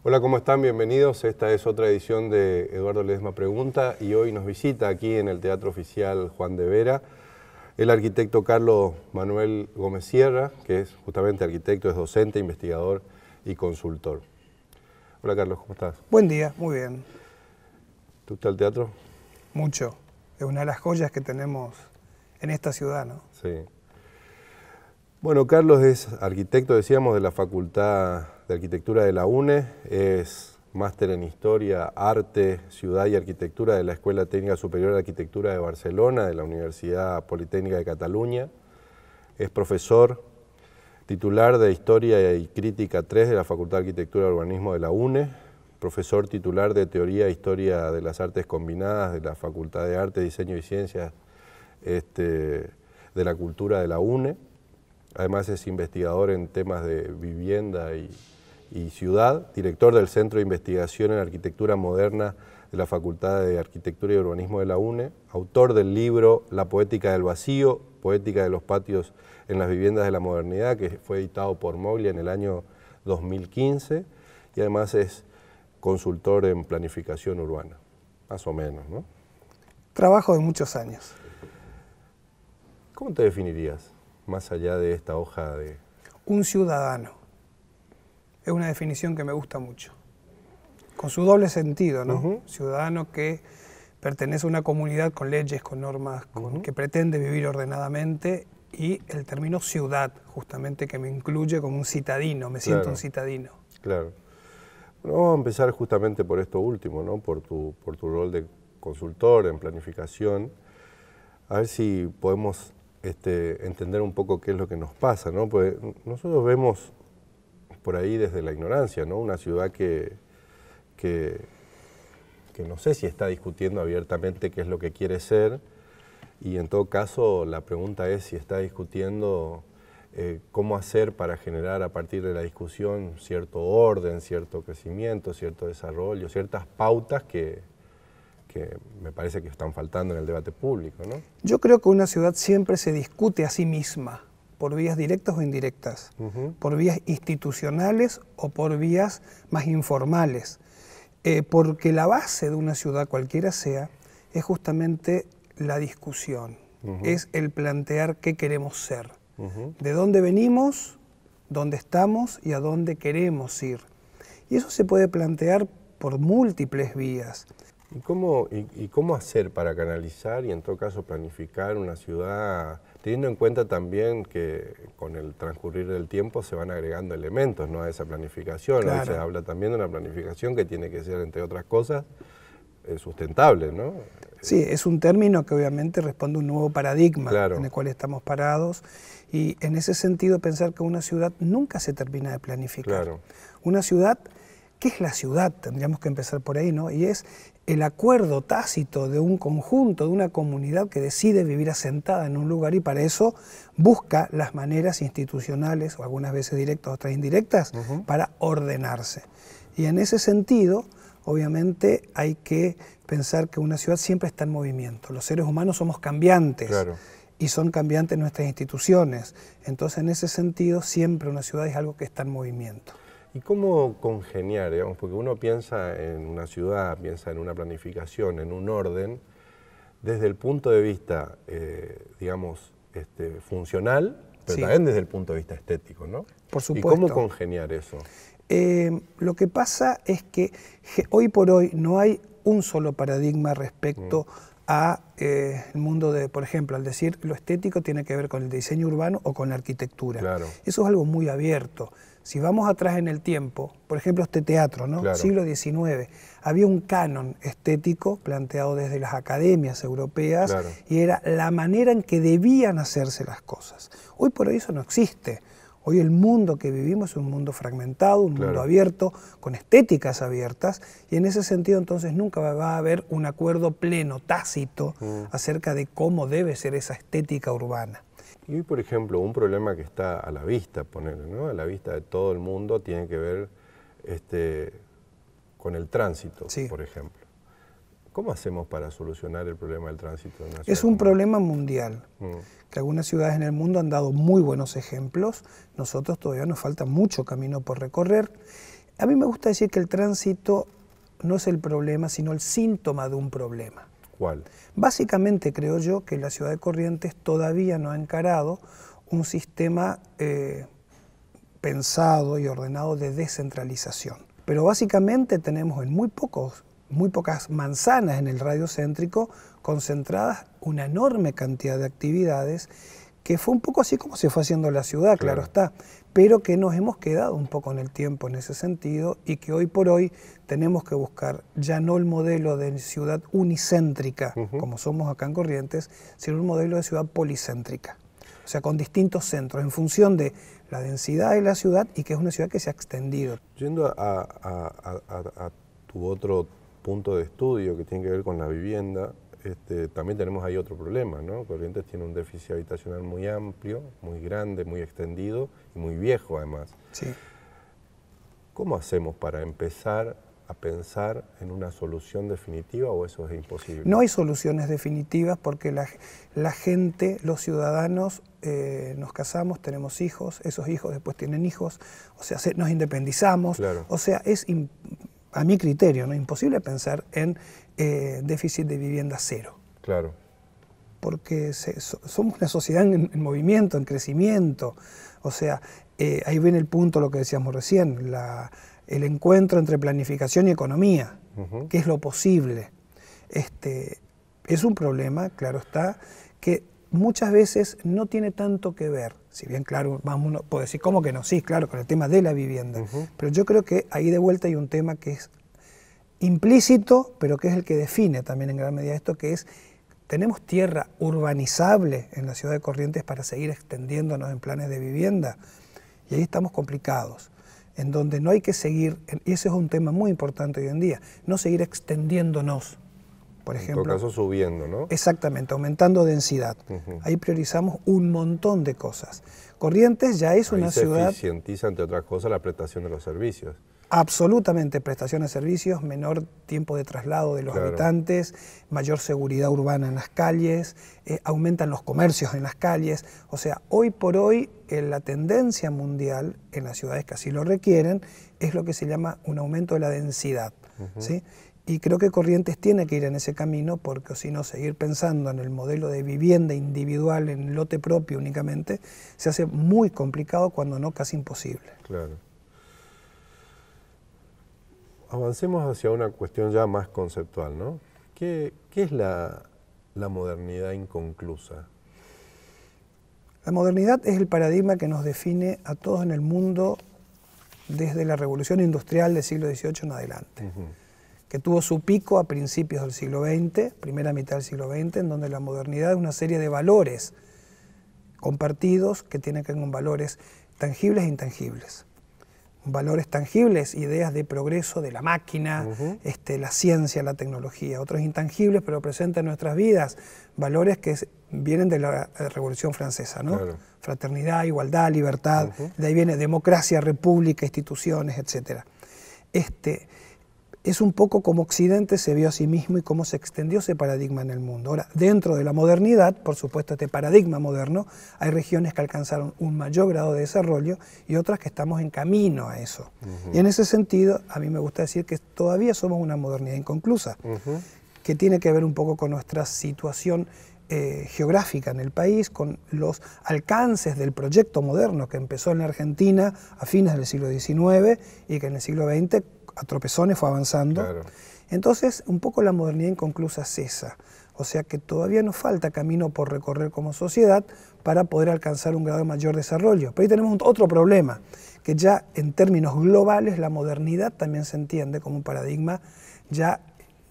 Hola, ¿cómo están? Bienvenidos. Esta es otra edición de Eduardo Ledesma Pregunta y hoy nos visita aquí en el Teatro Oficial Juan de Vera el arquitecto Carlos Manuel Gómez Sierra, que es justamente arquitecto, es docente, investigador y consultor. Hola Carlos, ¿cómo estás? Buen día, muy bien. ¿Te gusta el teatro? Mucho. Es una de las joyas que tenemos en esta ciudad, ¿no? Sí. Bueno, Carlos es arquitecto, decíamos, de la Facultad de Arquitectura de la UNE, es máster en Historia, Arte, Ciudad y Arquitectura de la Escuela Técnica Superior de Arquitectura de Barcelona, de la Universidad Politécnica de Cataluña, es profesor titular de Historia y Crítica 3 de la Facultad de Arquitectura y Urbanismo de la UNE, profesor titular de Teoría e Historia de las Artes Combinadas de la Facultad de Arte, Diseño y Ciencias de la Cultura de la UNE. Además es investigador en temas de vivienda y ciudad, director del Centro de Investigación en Arquitectura Moderna de la Facultad de Arquitectura y Urbanismo de la UNE, autor del libro La Poética del Vacío, Poética de los Patios en las Viviendas de la Modernidad, que fue editado por Moglia en el año 2015, y además es consultor en planificación urbana, más o menos, ¿no? Trabajo de muchos años. ¿Cómo te definirías, más allá de esta hoja de...? Un ciudadano. Es una definición que me gusta mucho. Con su doble sentido, ¿no? Ciudadano que pertenece a una comunidad con leyes, con normas, que pretende vivir ordenadamente, y el término ciudad, justamente, que me incluye como un citadino, me siento un citadino. Claro. Bueno, vamos a empezar justamente por esto último, ¿no? Por tu rol de consultor en planificación, a ver si podemos entender un poco qué es lo que nos pasa, ¿no? Pues nosotros vemos por ahí desde la ignorancia, ¿no? Una ciudad que no sé si está discutiendo abiertamente qué es lo que quiere ser, y en todo caso la pregunta es si está discutiendo cómo hacer para generar a partir de la discusión cierto orden, cierto crecimiento, cierto desarrollo, ciertas pautas que me parece que están faltando en el debate público, ¿no? Yo creo que una ciudad siempre se discute a sí misma, por vías directas o indirectas, por vías institucionales o por vías más informales, porque la base de una ciudad, cualquiera sea, es justamente la discusión, es el plantear qué queremos ser, de dónde venimos, dónde estamos y a dónde queremos ir. Y eso se puede plantear por múltiples vías. ¿Y cómo hacer para canalizar y en todo caso planificar una ciudad, teniendo en cuenta también que con el transcurrir del tiempo se van agregando elementos, ¿no?, a esa planificación? Claro. Hoy se habla también de una planificación que tiene que ser, entre otras cosas, sustentable, ¿no? Sí, es un término que obviamente responde a un nuevo paradigma en el cual estamos parados, y en ese sentido pensar que una ciudad nunca se termina de planificar. Claro. Una ciudad, ¿qué es la ciudad? Tendríamos que empezar por ahí, ¿no? Y es el acuerdo tácito de un conjunto, de una comunidad que decide vivir asentada en un lugar, y para eso busca las maneras institucionales, o algunas veces directas, otras indirectas, para ordenarse. Y en ese sentido, obviamente, hay que pensar que una ciudad siempre está en movimiento. Los seres humanos somos cambiantes. Claro. Y son cambiantes nuestras instituciones. Entonces, en ese sentido, siempre una ciudad es algo que está en movimiento. ¿Y cómo congeniar, digamos? Porque uno piensa en una ciudad, piensa en una planificación, en un orden, desde el punto de vista, digamos, funcional, pero también desde el punto de vista estético, ¿no? Por supuesto. ¿Y cómo congeniar eso? Lo que pasa es que hoy por hoy no hay un solo paradigma respecto a el mundo de, por ejemplo, al decir lo estético tiene que ver con el diseño urbano o con la arquitectura. Claro. Eso es algo muy abierto. Si vamos atrás en el tiempo, por ejemplo, este teatro, ¿no? Claro. Siglo XIX, había un canon estético planteado desde las academias europeas, y era la manera en que debían hacerse las cosas. Hoy por hoy eso no existe. Hoy el mundo que vivimos es un mundo fragmentado, un mundo abierto, con estéticas abiertas, y en ese sentido entonces nunca va a haber un acuerdo pleno, tácito, acerca de cómo debe ser esa estética urbana. Y hoy, por ejemplo, un problema que está a la vista, ponerle, ¿no?, a la vista de todo el mundo, tiene que ver con el tránsito, por ejemplo. ¿Cómo hacemos para solucionar el problema del tránsito en una ciudad? Es un problema mundial, que algunas ciudades en el mundo han dado muy buenos ejemplos. Nosotros todavía nos falta mucho camino por recorrer. A mí me gusta decir que el tránsito no es el problema, sino el síntoma de un problema. ¿Cuál? Básicamente creo yo que la ciudad de Corrientes todavía no ha encarado un sistema pensado y ordenado de descentralización. Pero básicamente tenemos en muy pocas manzanas en el radio céntrico concentradas una enorme cantidad de actividades que fue un poco así como se fue haciendo la ciudad, claro está, pero que nos hemos quedado un poco en el tiempo en ese sentido y que hoy por hoy tenemos que buscar ya no el modelo de ciudad unicéntrica, como somos acá en Corrientes, sino un modelo de ciudad policéntrica, o sea, con distintos centros, en función de la densidad de la ciudad y que es una ciudad que se ha extendido. Yendo a tu otro punto de estudio que tiene que ver con la vivienda, también tenemos ahí otro problema, ¿no? Corrientes tiene un déficit habitacional muy amplio, muy grande, muy extendido y muy viejo además. Sí. ¿Cómo hacemos para empezar a pensar en una solución definitiva o eso es imposible? No hay soluciones definitivas porque la gente, los ciudadanos, nos casamos, tenemos hijos, esos hijos después tienen hijos, o sea, nos independizamos, claro. O sea, es a mi criterio, ¿no? Imposible pensar en déficit de vivienda cero. Claro. Porque somos una sociedad en movimiento, en crecimiento. O sea, ahí viene el punto, lo que decíamos recién, el encuentro entre planificación y economía, que es lo posible. Es un problema, claro está, que muchas veces no tiene tanto que ver, si bien claro, uno puede decir, ¿cómo que no? Sí, claro, con el tema de la vivienda. Pero yo creo que ahí de vuelta hay un tema que es implícito, pero que es el que define también en gran medida esto, que es, tenemos tierra urbanizable en la ciudad de Corrientes para seguir extendiéndonos en planes de vivienda, y ahí estamos complicados, en donde no hay que seguir, y ese es un tema muy importante hoy en día, no seguir extendiéndonos, por ejemplo. En todo caso subiendo, ¿no? Exactamente, aumentando densidad. Ahí priorizamos un montón de cosas. Corrientes ya es una ciudad... Ahí se eficientiza, entre otras cosas, la prestación de los servicios. Absolutamente, prestación de servicios, menor tiempo de traslado de los habitantes, mayor seguridad urbana en las calles, aumentan los comercios en las calles. O sea, hoy por hoy la tendencia mundial en las ciudades que así lo requieren es lo que se llama un aumento de la densidad, ¿sí? Y creo que Corrientes tiene que ir en ese camino porque si no, seguir pensando en el modelo de vivienda individual, en lote propio únicamente, se hace muy complicado, cuando no casi imposible. Claro. Avancemos hacia una cuestión ya más conceptual, ¿no? ¿Qué es la modernidad inconclusa? La modernidad es el paradigma que nos define a todos en el mundo desde la revolución industrial del siglo XVIII en adelante, que tuvo su pico a principios del siglo XX, primera mitad del siglo XX, en donde la modernidad es una serie de valores compartidos que tienen que ver con valores tangibles e intangibles. Valores tangibles, ideas de progreso de la máquina, la ciencia, la tecnología. Otros intangibles, pero presentes en nuestras vidas, valores que vienen de la Revolución Francesa, ¿no? Claro. Fraternidad, igualdad, libertad, de ahí viene democracia, república, instituciones, etc. Es un poco como Occidente se vio a sí mismo y cómo se extendió ese paradigma en el mundo. Ahora, dentro de la modernidad, por supuesto, este paradigma moderno, hay regiones que alcanzaron un mayor grado de desarrollo y otras que estamos en camino a eso. Y en ese sentido, a mí me gusta decir que todavía somos una modernidad inconclusa, que tiene que ver un poco con nuestra situación geográfica en el país, con los alcances del proyecto moderno que empezó en la Argentina a fines del siglo XIX y que en el siglo XX a tropezones fue avanzando. Claro. Entonces, un poco la modernidad inconclusa es esa. O sea que todavía nos falta camino por recorrer como sociedad para poder alcanzar un grado de mayor desarrollo. Pero ahí tenemos otro problema, que ya en términos globales la modernidad también se entiende como un paradigma ya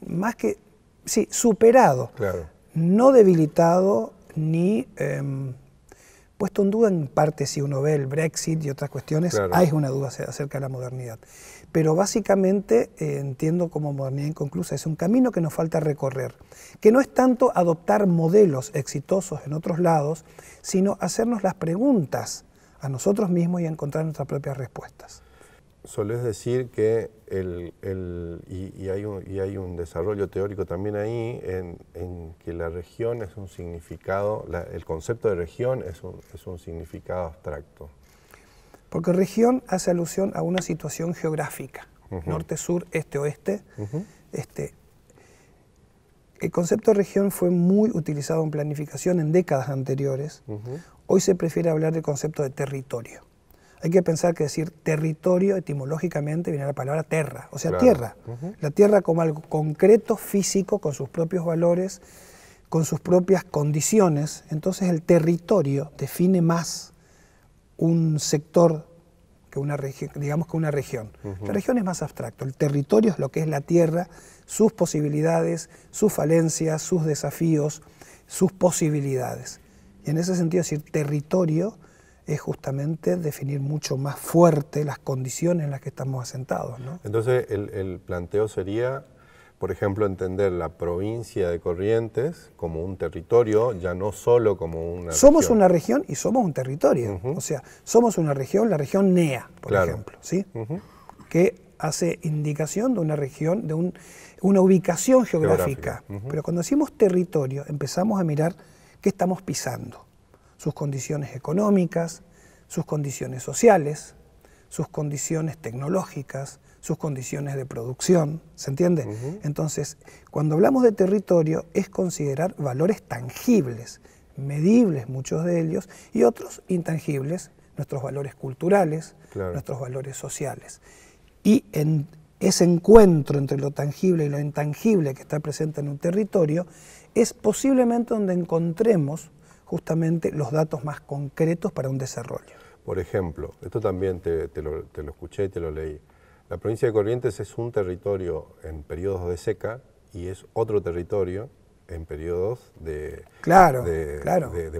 más que, sí, superado, no debilitado ni puesto en duda en parte. Si uno ve el Brexit y otras cuestiones, hay una duda acerca de la modernidad. Pero básicamente entiendo como modernidad inconclusa, es un camino que nos falta recorrer, que no es tanto adoptar modelos exitosos en otros lados, sino hacernos las preguntas a nosotros mismos y encontrar nuestras propias respuestas. Solés decir que hay un desarrollo teórico también ahí en que la región es un significado, el concepto de región es un significado abstracto. Porque región hace alusión a una situación geográfica, norte, sur, este, oeste. El concepto de región fue muy utilizado en planificación en décadas anteriores. Hoy se prefiere hablar del concepto de territorio. Hay que pensar que decir territorio etimológicamente viene de la palabra terra, o sea, claro, tierra. La tierra como algo concreto, físico, con sus propios valores, con sus propias condiciones. Entonces el territorio define más un sector que una región, digamos que una región. La región es más abstracto, el territorio es lo que es la tierra, sus posibilidades, sus falencias, sus desafíos, sus posibilidades. Y en ese sentido decir territorio es justamente definir mucho más fuerte las condiciones en las que estamos asentados, ¿no? Entonces el planteo sería, por ejemplo, entender la provincia de Corrientes como un territorio, ya no solo como una Somos región. una región y somos un territorio. O sea, somos una región, la región NEA, por ejemplo, ¿sí? Que hace indicación de una región, de una ubicación geográfica. Pero cuando decimos territorio, empezamos a mirar qué estamos pisando. Sus condiciones económicas, sus condiciones sociales, sus condiciones tecnológicas, sus condiciones de producción, ¿se entiende? Entonces, cuando hablamos de territorio es considerar valores tangibles, medibles muchos de ellos, y otros intangibles, nuestros valores culturales, nuestros valores sociales. Y en ese encuentro entre lo tangible y lo intangible que está presente en un territorio es posiblemente donde encontremos justamente los datos más concretos para un desarrollo. Por ejemplo, esto también te lo escuché y te lo leí. La provincia de Corrientes es un territorio en periodos de seca y es otro territorio en periodos de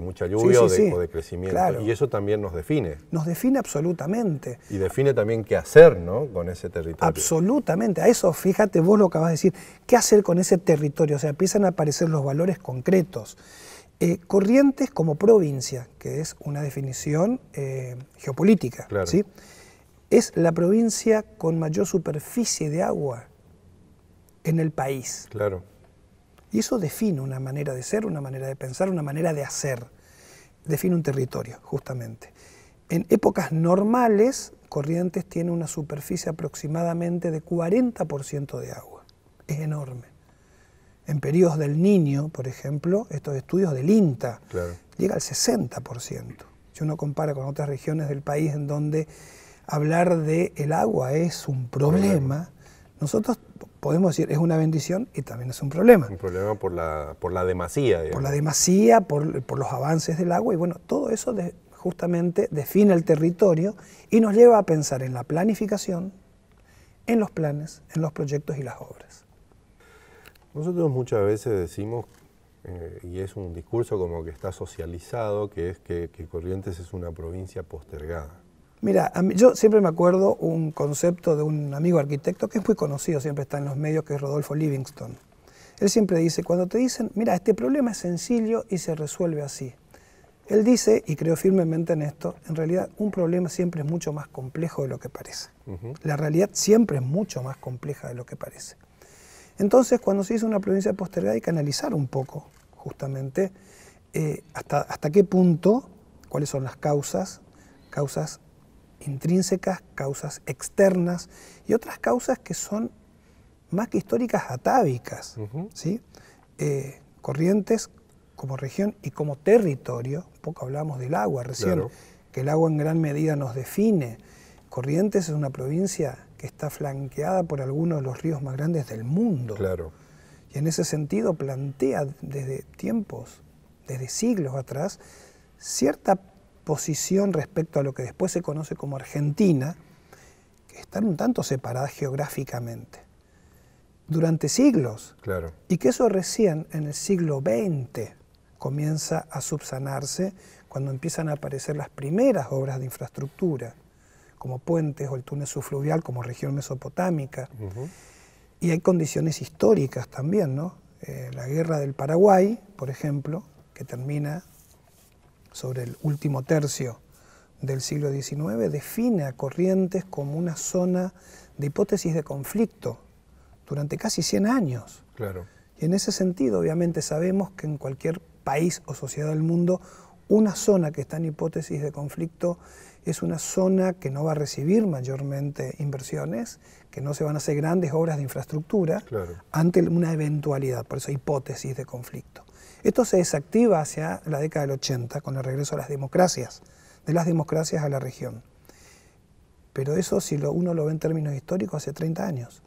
mucha lluvia o de crecimiento. Y eso también nos define. Nos define absolutamente. Y define también qué hacer, ¿no?, con ese territorio. Absolutamente. A eso, fíjate vos lo que acabas de decir. ¿Qué hacer con ese territorio? O sea, empiezan a aparecer los valores concretos. Corrientes como provincia, que es una definición geopolítica, ¿sí? Es la provincia con mayor superficie de agua en el país. Claro. Y eso define una manera de ser, una manera de pensar, una manera de hacer. Define un territorio, justamente. En épocas normales, Corrientes tiene una superficie aproximadamente de 40% de agua. Es enorme. En periodos del Niño, por ejemplo, estos estudios del INTA, llega al 60%. Si uno compara con otras regiones del país en donde hablar del agua es un problema, nosotros podemos decir es una bendición y también es un problema. Un problema por la demasía, digamos. Por la demasía, por los avances del agua, y bueno, todo eso justamente define el territorio y nos lleva a pensar en la planificación, en los planes, en los proyectos y las obras. Nosotros muchas veces decimos, y es un discurso como que está socializado, que es que Corrientes es una provincia postergada. Mira, yo siempre me acuerdo un concepto de un amigo arquitecto que es muy conocido, siempre está en los medios, que es Rodolfo Livingston. Él siempre dice, cuando te dicen, mira, este problema es sencillo y se resuelve así. Él dice, y creo firmemente en esto, en realidad un problema siempre es mucho más complejo de lo que parece. La realidad siempre es mucho más compleja de lo que parece. Entonces, cuando se dice una provincia postergada hay que analizar un poco, justamente, hasta qué punto, cuáles son las causas intrínsecas, causas externas y otras causas que son más que históricas, atávicas. ¿Sí? Corrientes como región y como territorio, un poco hablamos del agua recién, que el agua en gran medida nos define. Corrientes es una provincia que está flanqueada por algunos de los ríos más grandes del mundo. Y en ese sentido plantea desde tiempos, desde siglos atrás, cierta posición respecto a lo que después se conoce como Argentina, que están un tanto separadas geográficamente, durante siglos. Y que eso recién en el siglo XX comienza a subsanarse cuando empiezan a aparecer las primeras obras de infraestructura, como puentes o el túnel subfluvial como región mesopotámica. Y hay condiciones históricas también, ¿no? La guerra del Paraguay, por ejemplo, que termina sobre el último tercio del siglo XIX, define a Corrientes como una zona de hipótesis de conflicto durante casi 100 años. Y en ese sentido, obviamente, sabemos que en cualquier país o sociedad del mundo, una zona que está en hipótesis de conflicto es una zona que no va a recibir mayormente inversiones, que no se van a hacer grandes obras de infraestructura ante una eventualidad, por eso hipótesis de conflicto. Esto se desactiva hacia la década del 80 con el regreso a las democracias, de las democracias a la región. Pero eso, si uno lo ve en términos históricos, hace 30 años.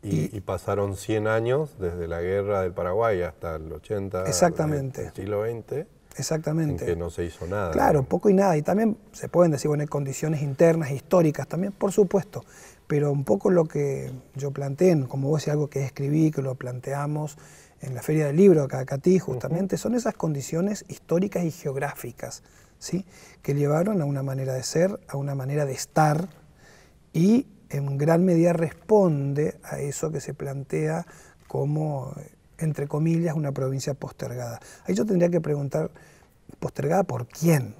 Y pasaron 100 años desde la guerra del Paraguay hasta el 80, exactamente, del siglo XX, exactamente, en que no se hizo nada. Claro, poco y nada. Y también se pueden decir, bueno, hay condiciones internas, históricas también, por supuesto. Pero un poco lo que yo planteé, como vos decís, algo que escribí, que lo planteamos en la Feria del Libro acá de Catí, justamente, son esas condiciones históricas y geográficas, ¿sí?, que llevaron a una manera de ser, a una manera de estar, y en gran medida responde a eso que se plantea como, entre comillas, una provincia postergada. Ahí yo tendría que preguntar, ¿postergada por quién?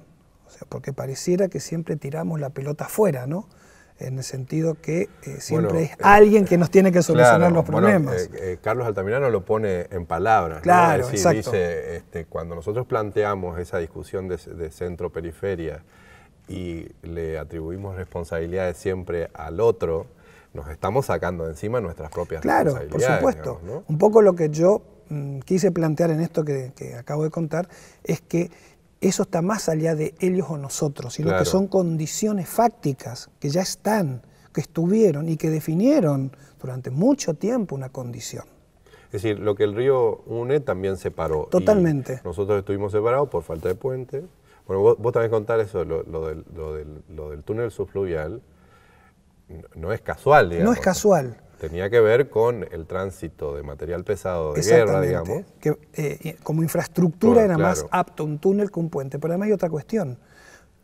O sea, porque pareciera que siempre tiramos la pelota afuera, ¿no? En el sentido que siempre es alguien que nos tiene que solucionar los problemas. Carlos Altamirano lo pone en palabras, claro, ¿no? Es decir, exacto. Dice, cuando nosotros planteamos esa discusión de centro-periferia y le atribuimos responsabilidades siempre al otro, nos estamos sacando de encima nuestras propias responsabilidades. Claro, por supuesto. Digamos, ¿no? Un poco lo que yo quise plantear en esto que acabo de contar es que eso está más allá de ellos o nosotros, sino que son condiciones fácticas que ya están, que estuvieron y que definieron durante mucho tiempo una condición. Es decir, lo que el río une también separó. Totalmente. Y nosotros estuvimos separados por falta de puente. Bueno, vos también contás eso, lo del túnel subfluvial, no es casual, digamos. No es casual. Tenía que ver con el tránsito de material pesado de guerra, digamos. Que como infraestructura era más apto un túnel que un puente. Pero además hay otra cuestión,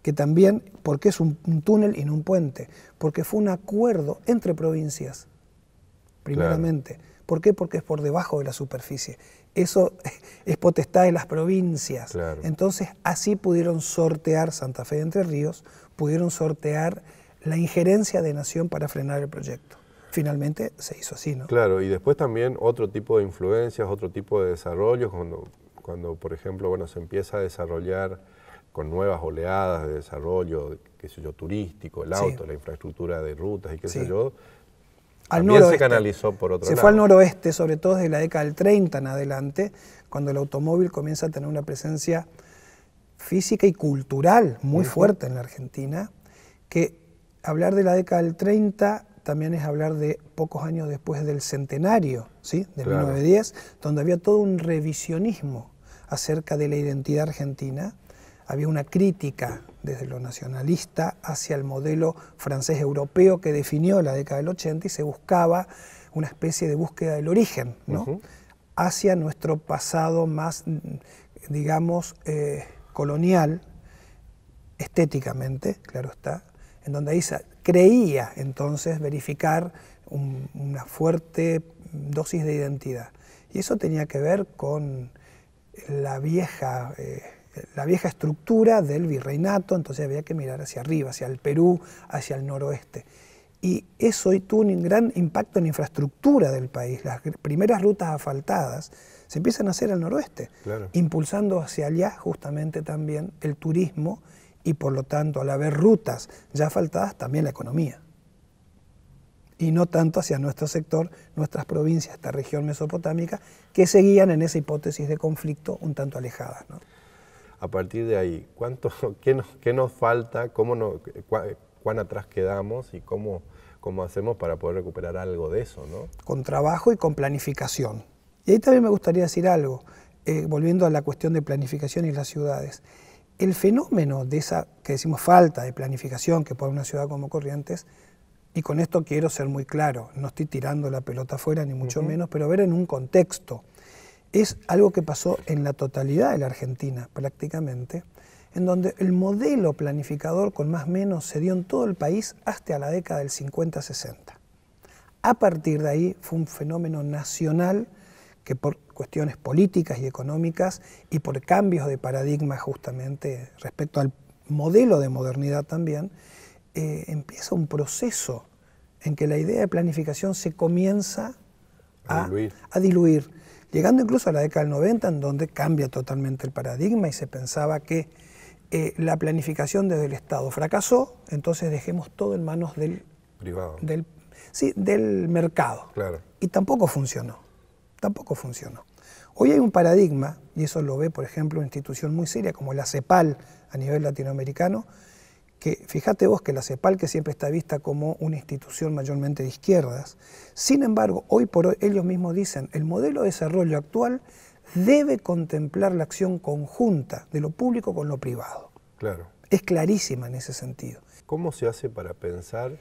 que también, ¿por qué es un túnel y no un puente? Porque fue un acuerdo entre provincias, primeramente. ¿Por qué? Porque es por debajo de la superficie. Eso es potestad de las provincias. Entonces, así pudieron sortear Santa Fe de Entre Ríos, pudieron sortear la injerencia de Nación para frenar el proyecto. Finalmente se hizo así, ¿no? Claro, y después también otro tipo de influencias, otro tipo de desarrollos, cuando por ejemplo, bueno, se empieza a desarrollar con nuevas oleadas de desarrollo, qué sé yo, turístico, el auto, la infraestructura de rutas y qué sé yo, también se canalizó por otro lado. Se fue al noroeste, sobre todo desde la década del 30 en adelante, cuando el automóvil comienza a tener una presencia física y cultural muy fuerte en la Argentina, que hablar de la década del 30 también es hablar de pocos años después del centenario, ¿sí?, de 1910, donde había todo un revisionismo acerca de la identidad argentina. Había una crítica desde lo nacionalista hacia el modelo francés europeo que definió la década del 80 y se buscaba una especie de búsqueda del origen, ¿no?, hacia nuestro pasado más, digamos, colonial, estéticamente, claro está, en donde ahí se creía entonces verificar una fuerte dosis de identidad. Y eso tenía que ver con la vieja estructura del virreinato, entonces había que mirar hacia arriba, hacia el Perú, hacia el noroeste. Y eso tuvo un gran impacto en la infraestructura del país. Las primeras rutas asfaltadas se empiezan a hacer al noroeste, impulsando hacia allá justamente también el turismo y por lo tanto, al haber rutas ya asfaltadas, también la economía. Y no tanto hacia nuestro sector, nuestras provincias, esta región mesopotámica, que seguían en esa hipótesis de conflicto un tanto alejadas, ¿no? A partir de ahí, ¿qué nos falta? ¿Cuán atrás quedamos? ¿Y cómo hacemos para poder recuperar algo de eso, ¿no? Con trabajo y con planificación. Y ahí también me gustaría decir algo, volviendo a la cuestión de planificación y las ciudades. El fenómeno de esa, que decimos, falta de planificación que pone una ciudad como Corrientes, y con esto quiero ser muy claro, no estoy tirando la pelota afuera ni mucho menos, pero ver en un contexto, es algo que pasó en la totalidad de la Argentina prácticamente, en donde el modelo planificador con más o menos se dio en todo el país hasta la década del 50-60. A partir de ahí fue un fenómeno nacional que por cuestiones políticas y económicas y por cambios de paradigma justamente respecto al modelo de modernidad también, empieza un proceso en que la idea de planificación se comienza a diluir, llegando incluso a la década del 90, en donde cambia totalmente el paradigma y se pensaba que la planificación desde el Estado fracasó, entonces dejemos todo en manos del privado. Del mercado. Claro. Y tampoco funcionó. Tampoco funcionó. Hoy hay un paradigma, y eso lo ve, por ejemplo, una institución muy seria como la CEPAL a nivel latinoamericano, que fíjate vos que la CEPAL, que siempre está vista como una institución mayormente de izquierdas, sin embargo, hoy por hoy ellos mismos dicen, el modelo de desarrollo actual debe contemplar la acción conjunta de lo público con lo privado. Claro. Es clarísima en ese sentido. ¿Cómo se hace para pensar,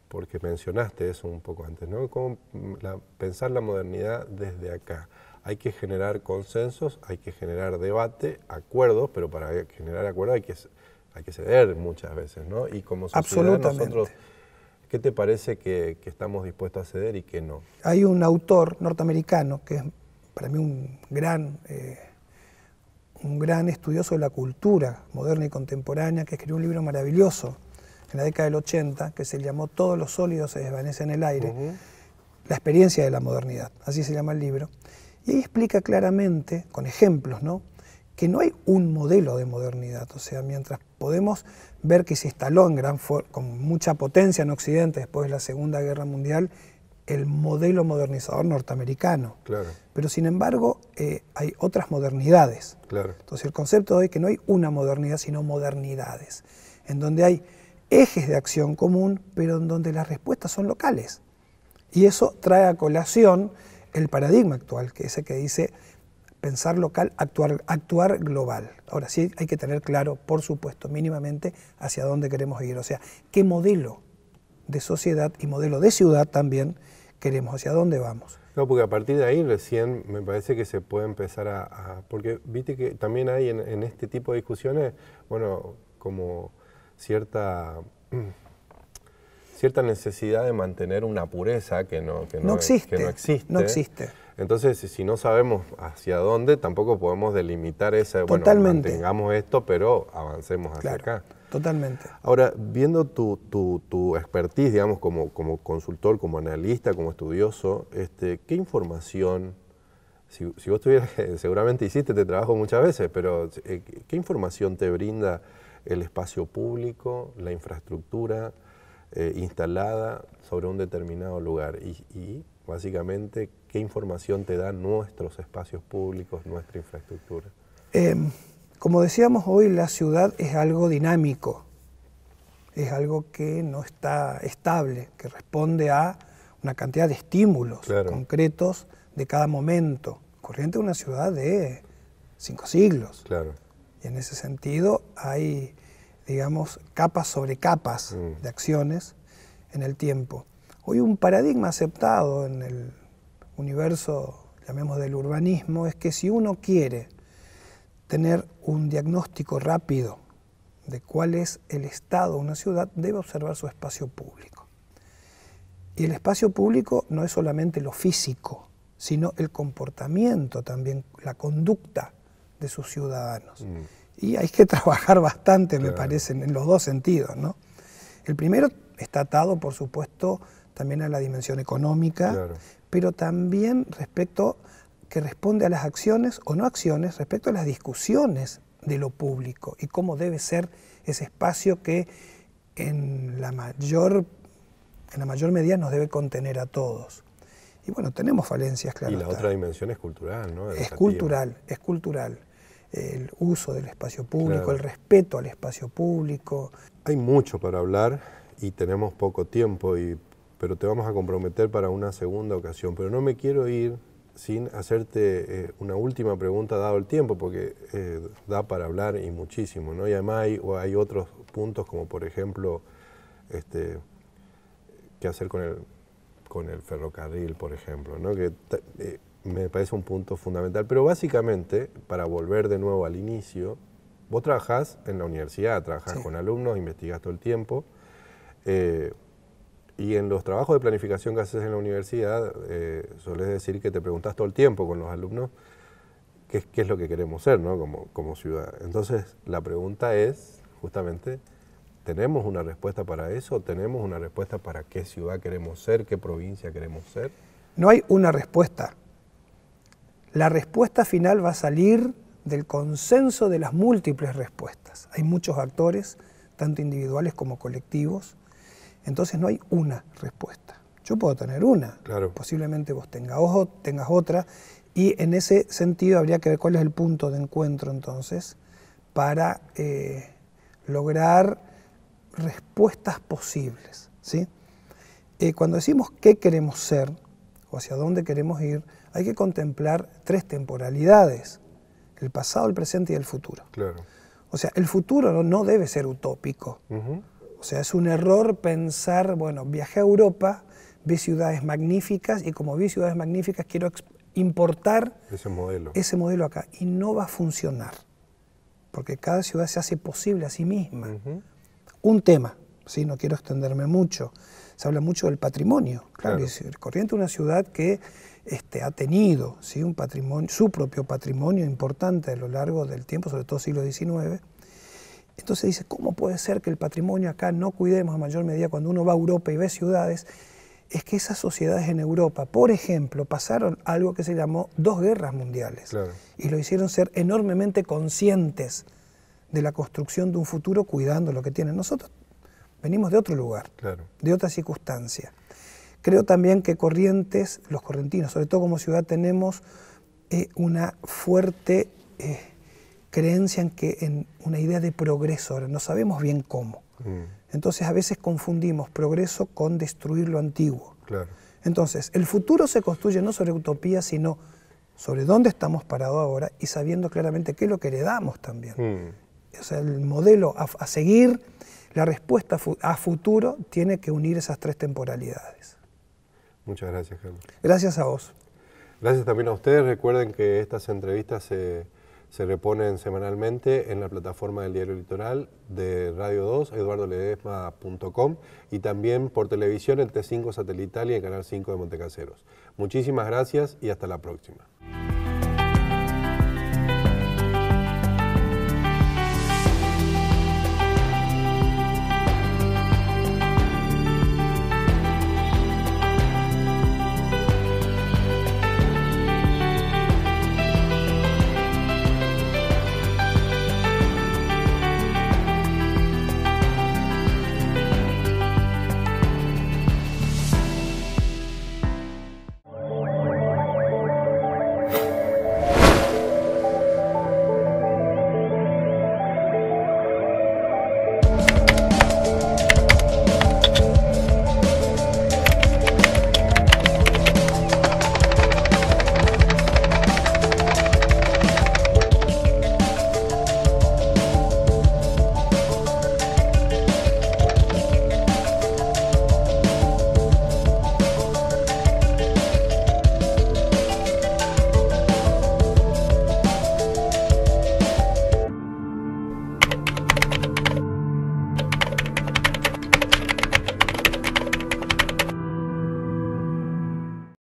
porque mencionaste eso un poco antes, ¿no? ¿Cómo pensar la modernidad desde acá? Hay que generar consensos, hay que generar debate, acuerdos, pero para generar acuerdos hay que ceder muchas veces, ¿no? Y como sociedad nosotros, ¿qué te parece que estamos dispuestos a ceder y que no? Hay un autor norteamericano que es para mí un gran estudioso de la cultura moderna y contemporánea, que escribió un libro maravilloso en la década del 80, que se llamó Todos los sólidos se desvanecen en el aire, la experiencia de la modernidad, así se llama el libro. Y ahí explica claramente, con ejemplos, ¿no?, que no hay un modelo de modernidad. O sea, mientras podemos ver que se instaló con mucha potencia en Occidente después de la Segunda Guerra Mundial el modelo modernizador norteamericano. Claro. Pero sin embargo hay otras modernidades. Claro. Entonces el concepto de hoy es que no hay una modernidad, sino modernidades, en donde hay ejes de acción común, pero en donde las respuestas son locales. Y eso trae a colación el paradigma actual, que es el que dice pensar local, actuar global. Ahora sí hay que tener claro, por supuesto, mínimamente hacia dónde queremos ir. O sea, qué modelo de sociedad y modelo de ciudad también queremos, hacia dónde vamos. No, porque a partir de ahí recién me parece que se puede empezar porque viste que también hay en este tipo de discusiones, bueno, como cierta necesidad de mantener una pureza que no existe. Entonces, si no sabemos hacia dónde, tampoco podemos delimitar esa, Totalmente. Bueno, mantengamos esto, pero avancemos hacia acá. Totalmente. Ahora, viendo tu expertise, digamos, como consultor, como analista, como estudioso, ¿qué información, si vos tuvieras, seguramente hiciste este trabajo muchas veces, pero ¿qué información te brinda el espacio público, la infraestructura instalada sobre un determinado lugar? Y básicamente, ¿qué información te dan nuestros espacios públicos, nuestra infraestructura? Como decíamos hoy, la ciudad es algo dinámico, es algo que no está estable, que responde a una cantidad de estímulos concretos de cada momento. Corrientes es una ciudad de 5 siglos. Claro. Y en ese sentido hay, digamos, capas sobre capas de acciones en el tiempo. Hoy un paradigma aceptado en el universo, llamemos del urbanismo, es que si uno quiere tener un diagnóstico rápido de cuál es el estado de una ciudad, debe observar su espacio público. Y el espacio público no es solamente lo físico, sino el comportamiento también, la conducta de sus ciudadanos. Y hay que trabajar bastante, me parece, en los dos sentidos, ¿no? El primero está atado, por supuesto, también a la dimensión económica, pero también que responde a las acciones o no acciones respecto a las discusiones de lo público y cómo debe ser ese espacio que en la mayor medida nos debe contener a todos. Y bueno, tenemos falencias, claro. Y la otra dimensión es cultural, ¿no? Es cultural. El uso del espacio público, el respeto al espacio público. Hay mucho para hablar y tenemos poco tiempo, pero te vamos a comprometer para una segunda ocasión. Pero no me quiero ir sin hacerte una última pregunta dado el tiempo, porque da para hablar y muchísimo, ¿no? Y además hay otros puntos, como por ejemplo, qué hacer con el ferrocarril, por ejemplo, ¿no? Que me parece un punto fundamental. Pero básicamente, para volver de nuevo al inicio, vos trabajás en la universidad, trabajás con alumnos, investigás todo el tiempo, y en los trabajos de planificación que haces en la universidad, solés decir que te preguntás todo el tiempo con los alumnos qué es lo que queremos ser, ¿no? como ciudad. Entonces, la pregunta es, justamente, ¿tenemos una respuesta para eso? ¿Tenemos una respuesta para qué ciudad queremos ser, qué provincia queremos ser? No hay una respuesta. La respuesta final va a salir del consenso de las múltiples respuestas. Hay muchos actores, tanto individuales como colectivos, entonces no hay una respuesta. Yo puedo tener una, claro. Posiblemente vos tengas otra, y en ese sentido habría que ver cuál es el punto de encuentro entonces para lograr respuestas posibles, ¿sí? Cuando decimos qué queremos ser o hacia dónde queremos ir, hay que contemplar 3 temporalidades: el pasado, el presente y el futuro. Claro. O sea, el futuro no debe ser utópico. O sea, es un error pensar, bueno, viajé a Europa, vi ciudades magníficas y como vi ciudades magníficas quiero importar ese modelo acá. Y no va a funcionar, porque cada ciudad se hace posible a sí misma. Un tema, ¿sí? No quiero extenderme mucho, se habla mucho del patrimonio. Claro. Corrientes es una ciudad que ha tenido, ¿sí? un patrimonio, su propio patrimonio importante a lo largo del tiempo, sobre todo siglo XIX. Entonces dice, ¿cómo puede ser que el patrimonio acá no cuidemos en mayor medida cuando uno va a Europa y ve ciudades? Es que esas sociedades en Europa, por ejemplo, pasaron algo que se llamó 2 guerras mundiales. Claro. Y lo hicieron ser enormemente conscientes de la construcción de un futuro cuidando lo que tienen. Nosotros venimos de otro lugar, claro, de otra circunstancia. Creo también que Corrientes, los correntinos, sobre todo como ciudad, tenemos una fuerte creencia en una idea de progreso. Ahora, no sabemos bien cómo. Entonces a veces confundimos progreso con destruir lo antiguo. Claro. Entonces el futuro se construye no sobre utopía, sino sobre dónde estamos parados ahora y sabiendo claramente qué es lo que heredamos también. O sea, el modelo a seguir, la respuesta a futuro tiene que unir esas 3 temporalidades. Muchas gracias, Carlos. Gracias a vos. Gracias también a ustedes. Recuerden que estas entrevistas se reponen semanalmente en la plataforma del Diario Litoral, de Radio 2, eduardoledesma.com, y también por televisión en T5 satelital y en Canal 5 de Montecaseros. Muchísimas gracias y hasta la próxima.